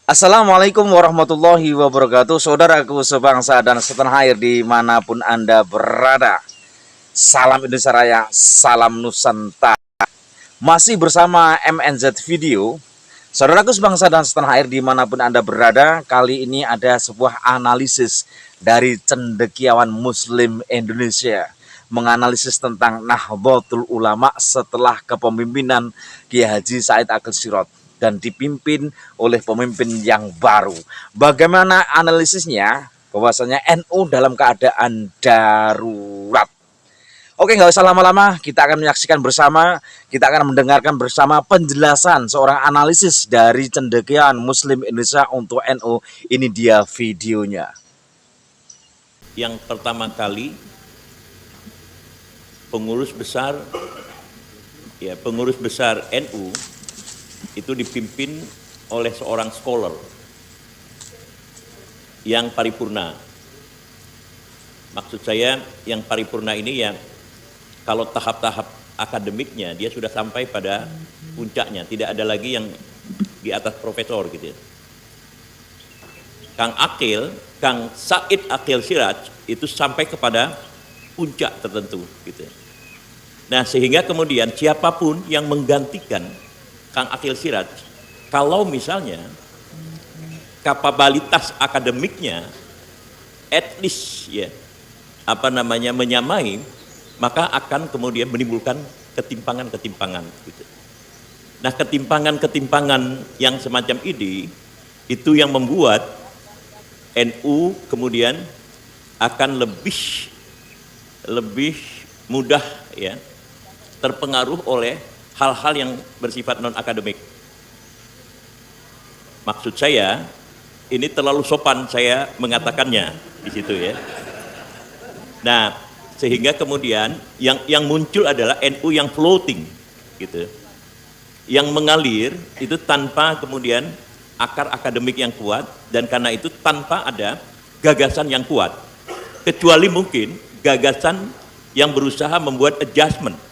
Assalamualaikum warahmatullahi wabarakatuh. Saudaraku sebangsa dan setanah air dimanapun Anda berada. Salam Indonesia Raya, salam Nusantara. Masih bersama MNZ Video. Saudaraku sebangsa dan setanah air dimanapun Anda berada. Kali ini ada sebuah analisis dari cendekiawan Muslim Indonesia, menganalisis tentang Nahdlatul Ulama setelah kepemimpinan Kiai Haji Said Akil Sirot dan dipimpin oleh pemimpin yang baru. Bagaimana analisisnya? Bahwasanya NU dalam keadaan darurat. Oke, nggak usah lama-lama, kita akan menyaksikan bersama, kita akan mendengarkan bersama penjelasan seorang analisis dari cendekiawan Muslim Indonesia untuk NU. Ini dia videonya. Yang pertama kali pengurus besar NU itu dipimpin oleh seorang scholar yang paripurna. Maksud saya yang paripurna ini ya, kalau tahap-tahap akademiknya dia sudah sampai pada puncaknya, tidak ada lagi yang di atas profesor gitu ya. Kang Said Akil Siraj itu sampai kepada puncak tertentu gitu. Nah, sehingga kemudian siapapun yang menggantikan Kang Akil Siraj, kalau misalnya kapabilitas akademiknya at least ya menyamai, maka akan kemudian menimbulkan ketimpangan gitu. Nah, ketimpangan yang semacam ini itu yang membuat NU kemudian akan lebih mudah ya terpengaruh oleh hal-hal yang bersifat non akademik. Maksud saya ini terlalu sopan saya mengatakannya di situ ya. Nah, sehingga kemudian yang muncul adalah NU yang floating gitu. Yang mengalir itu tanpa kemudian akar akademik yang kuat, dan karena itu tanpa ada gagasan yang kuat. Kecuali mungkin gagasan yang berusaha membuat adjustment.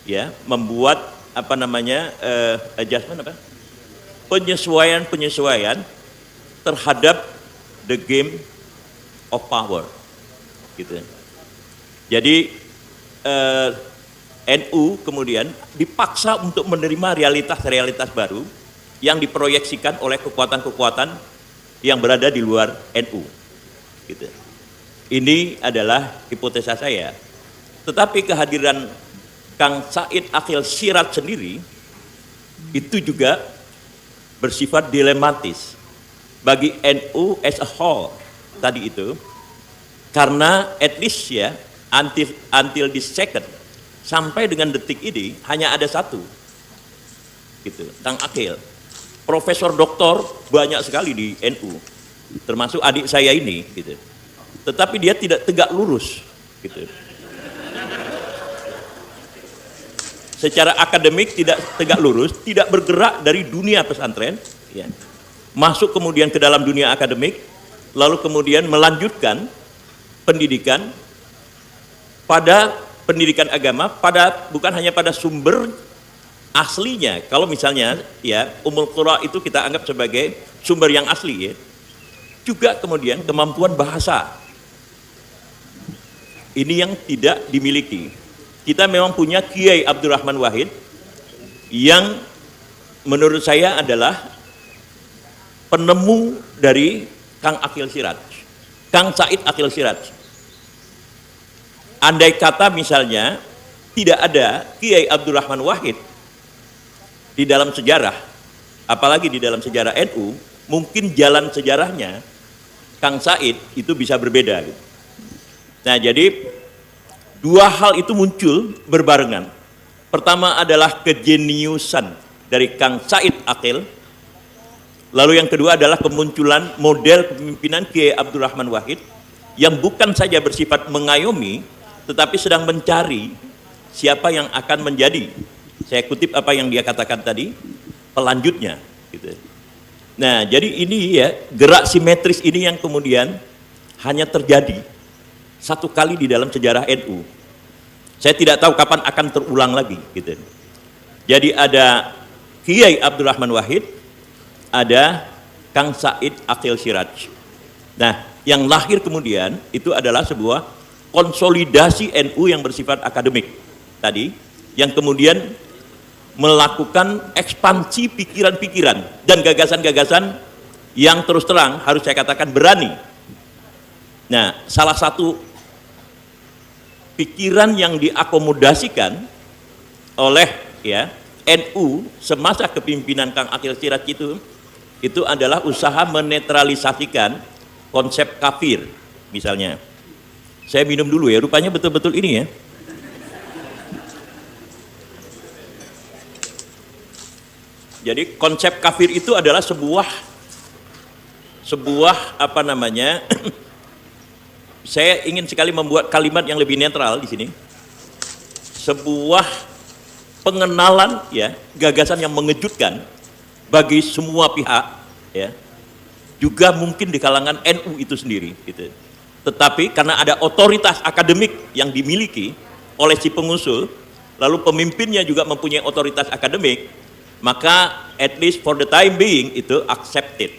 Ya, membuat penyesuaian terhadap the game of power gitu. Jadi NU kemudian dipaksa untuk menerima realitas baru yang diproyeksikan oleh kekuatan-kekuatan yang berada di luar NU gitu. Ini adalah hipotesa saya. Tetapi kehadiran Kang Said Akil Siraj sendiri itu juga bersifat dilematis bagi NU as a whole tadi itu, karena at least ya until this second, sampai dengan detik ini hanya ada satu gitu, Kang Akil. Profesor doktor banyak sekali di NU, termasuk adik saya ini gitu, tetapi dia tidak tegak lurus gitu. Secara akademik tidak tegak lurus, tidak bergerak dari dunia pesantren, ya, masuk kemudian ke dalam dunia akademik, lalu kemudian melanjutkan pendidikan pada pendidikan agama, bukan hanya pada sumber aslinya. Kalau misalnya ya Ummul Qura itu kita anggap sebagai sumber yang asli ya, juga kemudian kemampuan bahasa. Ini yang tidak dimiliki. Kita memang punya Kiai Abdurrahman Wahid yang menurut saya adalah penemu dari Kang Akil Siraj, Kang Said Akil Siraj. Andai kata misalnya tidak ada Kiai Abdurrahman Wahid di dalam sejarah, apalagi di dalam sejarah NU, mungkin jalan sejarahnya Kang Said itu bisa berbeda. Nah, jadi dua hal itu muncul berbarengan. Pertama adalah kejeniusan dari Kang Said Akil. Lalu yang kedua adalah kemunculan model kepemimpinan Kiai Abdurrahman Wahid yang bukan saja bersifat mengayomi, tetapi sedang mencari siapa yang akan menjadi, saya kutip apa yang dia katakan tadi, pelanjutnya gitu. Nah, jadi ini ya, gerak simetris ini yang kemudian hanya terjadi satu kali di dalam sejarah NU. Saya tidak tahu kapan akan terulang lagi gitu. Jadi ada Kiai Abdurrahman Wahid, ada Kang Said Akhil Siraj. Nah, yang lahir kemudian itu adalah sebuah konsolidasi NU yang bersifat akademik tadi, yang kemudian melakukan ekspansi pikiran-pikiran dan gagasan-gagasan yang terus terang harus saya katakan berani. Nah, salah satu pikiran yang diakomodasikan oleh NU semasa kepimpinan Kang Akhil Siraj itu adalah usaha menetralisasikan konsep kafir. Misalnya, saya minum dulu ya, rupanya betul-betul ini ya. Jadi konsep kafir itu adalah sebuah apa namanya? Saya ingin sekali membuat kalimat yang lebih netral di sini. Sebuah pengenalan gagasan yang mengejutkan bagi semua pihak juga mungkin di kalangan NU itu sendiri gitu. Tetapi karena ada otoritas akademik yang dimiliki oleh si pengusul, lalu pemimpinnya juga mempunyai otoritas akademik, maka at least for the time being itu accepted,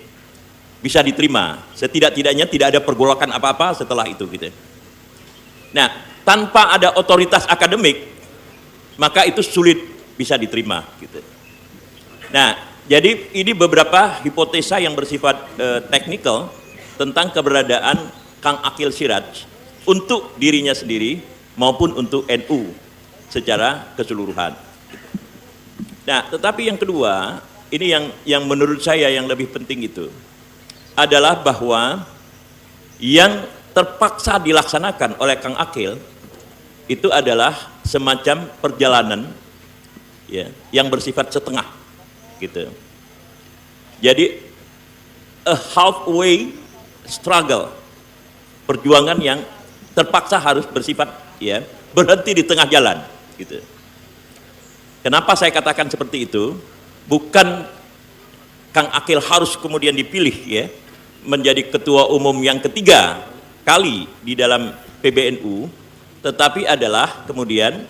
bisa diterima. Setidak-tidaknya tidak ada pergolakan apa-apa setelah itu gitu. Nah, tanpa ada otoritas akademik, maka itu sulit bisa diterima gitu. Nah, jadi ini beberapa hipotesa yang bersifat teknikal tentang keberadaan Kang Akhil Siraj untuk dirinya sendiri maupun untuk NU secara keseluruhan. Nah, tetapi yang kedua, ini yang menurut saya yang lebih penting itu adalah bahwa yang terpaksa dilaksanakan oleh Kang Akhil itu adalah semacam perjalanan yang bersifat setengah gitu. Jadi a halfway struggle, perjuangan yang terpaksa harus bersifat berhenti di tengah jalan gitu. Kenapa saya katakan seperti itu? Bukan Kang Akhil harus kemudian dipilih menjadi ketua umum yang ketiga kali di dalam PBNU, tetapi adalah kemudian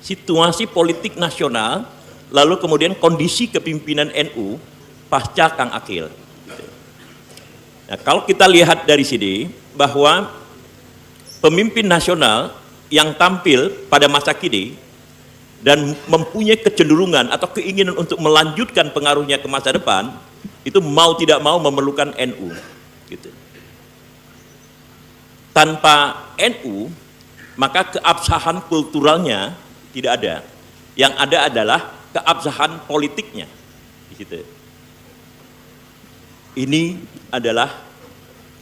situasi politik nasional, lalu kemudian kondisi kepimpinan NU pasca Kang Akhil. Nah, kalau kita lihat dari sini bahwa pemimpin nasional yang tampil pada masa kini dan mempunyai kecenderungan atau keinginan untuk melanjutkan pengaruhnya ke masa depan, itu mau tidak mau memerlukan NU gitu. Tanpa NU, maka keabsahan kulturalnya tidak ada. Yang ada adalah keabsahan politiknya di situ. Ini adalah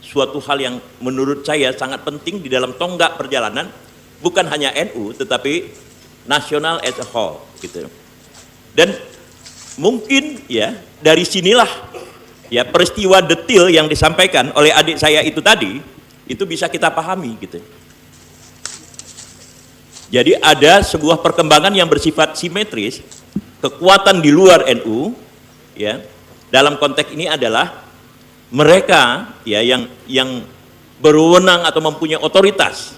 suatu hal yang menurut saya sangat penting di dalam tonggak perjalanan, bukan hanya NU tetapi nasional as a whole gitu. Dan mungkin dari sinilah peristiwa detil yang disampaikan oleh adik saya itu tadi itu bisa kita pahami gitu. Jadi ada sebuah perkembangan yang bersifat simetris, kekuatan di luar NU dalam konteks ini adalah mereka yang berwenang atau mempunyai otoritas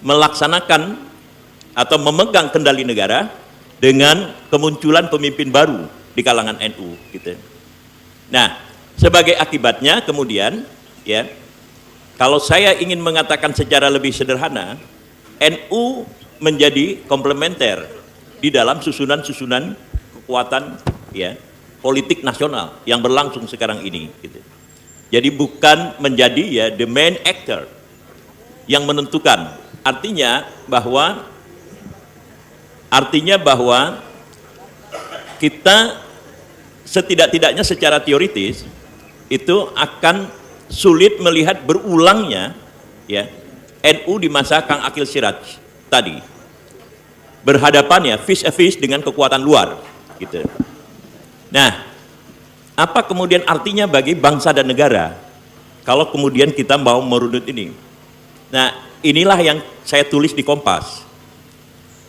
melaksanakan atau memegang kendali negara dengan kemunculan pemimpin baru di kalangan NU gitu. Nah, sebagai akibatnya kemudian kalau saya ingin mengatakan secara lebih sederhana, NU menjadi komplementer di dalam susunan-susunan kekuatan politik nasional yang berlangsung sekarang ini gitu. Jadi bukan menjadi the main actor yang menentukan. Artinya bahwa kita setidak-tidaknya secara teoritis itu akan sulit melihat berulangnya NU di masa Kang Akhil Siraj tadi, berhadapan face to face dengan kekuatan luar gitu. Nah, apa kemudian artinya bagi bangsa dan negara kalau kemudian kita mau merunut ini? Nah, inilah yang saya tulis di Kompas,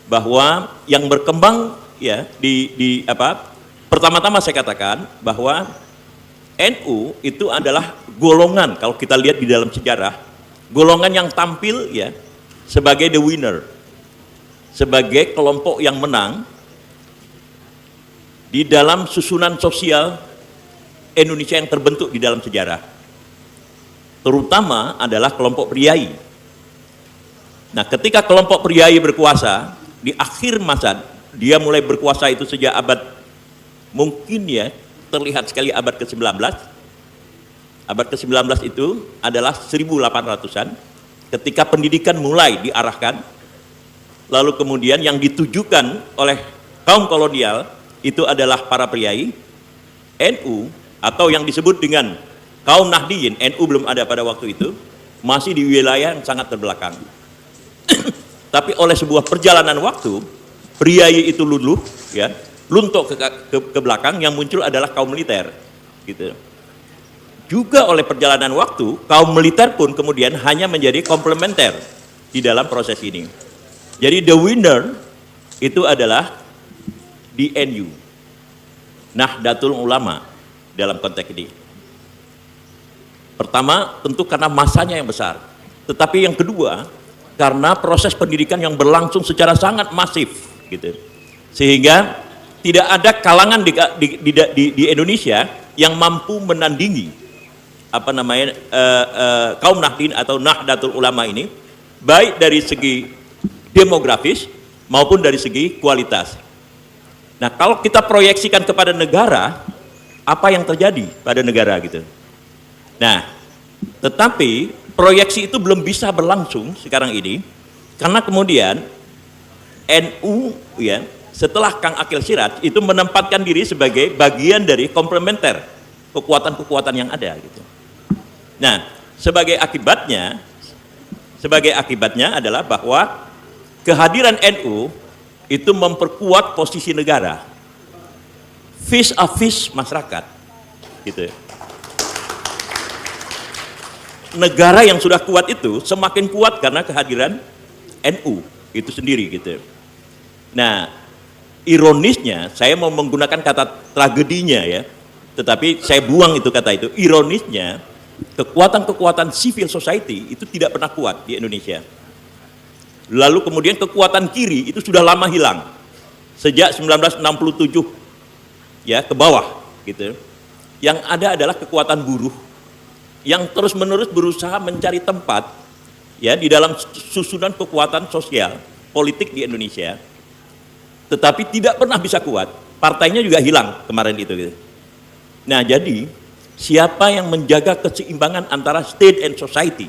bahwa yang berkembang pertama-tama saya katakan bahwa NU itu adalah golongan, kalau kita lihat di dalam sejarah, golongan yang tampil sebagai the winner, sebagai kelompok yang menang di dalam susunan sosial Indonesia yang terbentuk di dalam sejarah. Terutama adalah kelompok priai. Nah, ketika kelompok priai berkuasa, di akhir masa, dia mulai berkuasa itu sejak abad, mungkin ya, terlihat sekali abad ke-19. Abad ke-19 itu adalah 1800-an, ketika pendidikan mulai diarahkan, lalu kemudian yang ditujukan oleh kaum kolonial itu adalah para priai, NU, atau yang disebut dengan kaum Nahdiyin. NU belum ada pada waktu itu, masih di wilayah yang sangat terbelakang. Tapi oleh sebuah perjalanan waktu, priai itu luluh, ya, luntur ke belakang, yang muncul adalah kaum militer, gitu. Juga oleh perjalanan waktu, kaum militer pun kemudian hanya menjadi komplementer di dalam proses ini. Jadi the winner itu adalah di NU, Nahdlatul Ulama dalam konteks ini. Pertama, tentu karena masanya yang besar. Tetapi yang kedua, karena proses pendidikan yang berlangsung secara sangat masif, gitu. Sehingga tidak ada kalangan di Indonesia yang mampu menandingi kaum Nahdliyin atau Nahdlatul Ulama ini, baik dari segi demografis maupun dari segi kualitas. Nah, kalau kita proyeksikan kepada negara, apa yang terjadi pada negara gitu. Nah, tetapi proyeksi itu belum bisa berlangsung sekarang ini karena kemudian NU, ya, setelah Kang Akil Siraj itu menempatkan diri sebagai bagian dari komplementer kekuatan-kekuatan yang ada gitu. Nah, sebagai akibatnya adalah bahwa kehadiran NU itu memperkuat posisi negara, vis a vis masyarakat, gitu. Negara yang sudah kuat itu semakin kuat karena kehadiran NU itu sendiri, gitu. Nah, ironisnya, saya mau menggunakan kata tragedinya ya, tetapi saya buang itu kata itu. Ironisnya, kekuatan-kekuatan civil society itu tidak pernah kuat di Indonesia. Lalu kemudian kekuatan kiri itu sudah lama hilang sejak 1967 ya ke bawah gitu. Yang ada adalah kekuatan buruh yang terus-menerus berusaha mencari tempat ya di dalam susunan kekuatan sosial politik di Indonesia, tetapi tidak pernah bisa kuat. Partainya juga hilang kemarin itu gitu. Nah, jadi siapa yang menjaga keseimbangan antara state and society?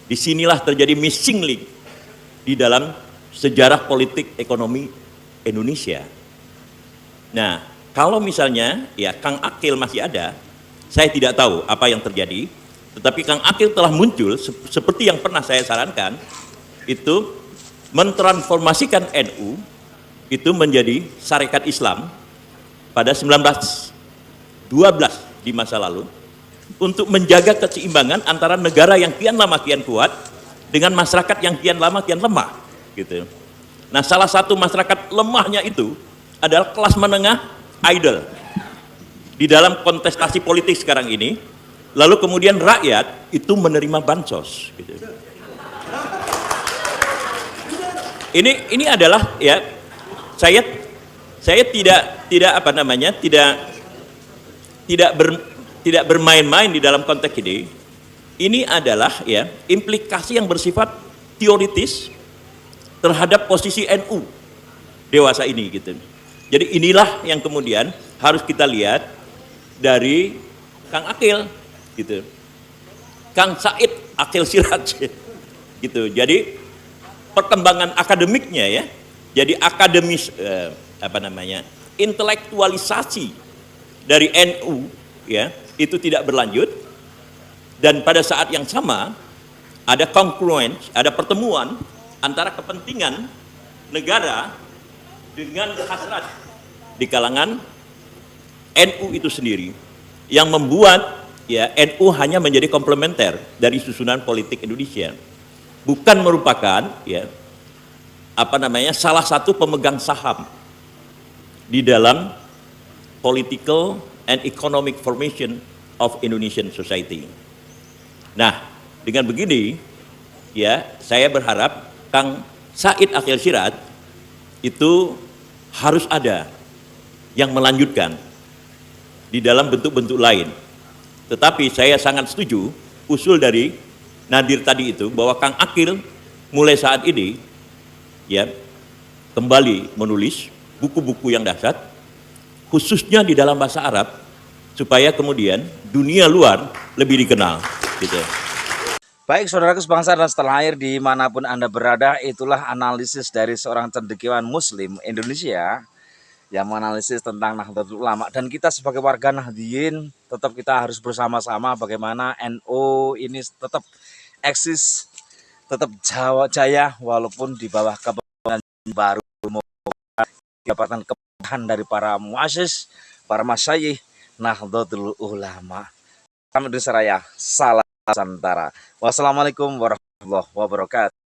Disinilah terjadi missing link di dalam sejarah politik ekonomi Indonesia. Nah, kalau misalnya ya Kang Akil masih ada, saya tidak tahu apa yang terjadi, tetapi Kang Akil telah muncul seperti yang pernah saya sarankan, itu mentransformasikan NU itu menjadi Syarikat Islam pada 1912 di masa lalu, untuk menjaga keseimbangan antara negara yang kian lama kian kuat dengan masyarakat yang kian lama kian lemah gitu. Nah, salah satu masyarakat lemahnya itu adalah kelas menengah idle di dalam kontestasi politik sekarang ini, lalu kemudian rakyat itu menerima bansos gitu. Ini adalah ya, saya tidak bermain-main di dalam konteks ini. Ini adalah ya implikasi yang bersifat teoritis terhadap posisi NU dewasa ini gitu. Jadi inilah yang kemudian harus kita lihat dari Kang Akil gitu, Kang Said Akil Siraj gitu. Jadi perkembangan akademiknya ya, jadi akademis intelektualisasi dari NU ya itu tidak berlanjut, dan pada saat yang sama ada congruence, ada pertemuan antara kepentingan negara dengan hasrat di kalangan NU itu sendiri, yang membuat ya NU hanya menjadi komplementer dari susunan politik Indonesia, bukan merupakan ya salah satu pemegang saham di dalam political and economic formation of Indonesian society. Nah, dengan begini ya saya berharap Kang Said Akil Siraj itu harus ada yang melanjutkan di dalam bentuk-bentuk lain. Tetapi saya sangat setuju usul dari Nadir tadi itu bahwa Kang Akil mulai saat ini ya kembali menulis buku-buku yang dahsyat khususnya di dalam bahasa Arab supaya kemudian dunia luar lebih dikenal gitu. Baik saudaraku sebangsa dan setanah air dimanapun Anda berada, itulah analisis dari seorang cendekiawan muslim Indonesia yang menganalisis tentang Nahdlatul Ulama. Dan kita sebagai warga Nahdliyin tetap kita harus bersama-sama bagaimana NU ini tetap eksis, tetap jaya walaupun di bawah kepemimpinan baru, dapatkan kepahan dari para muassis, para masyayikh Nahdlatul Ulama. Salam Indonesia Raya, salam Nusantara. Wassalamualaikum warahmatullahi wabarakatuh.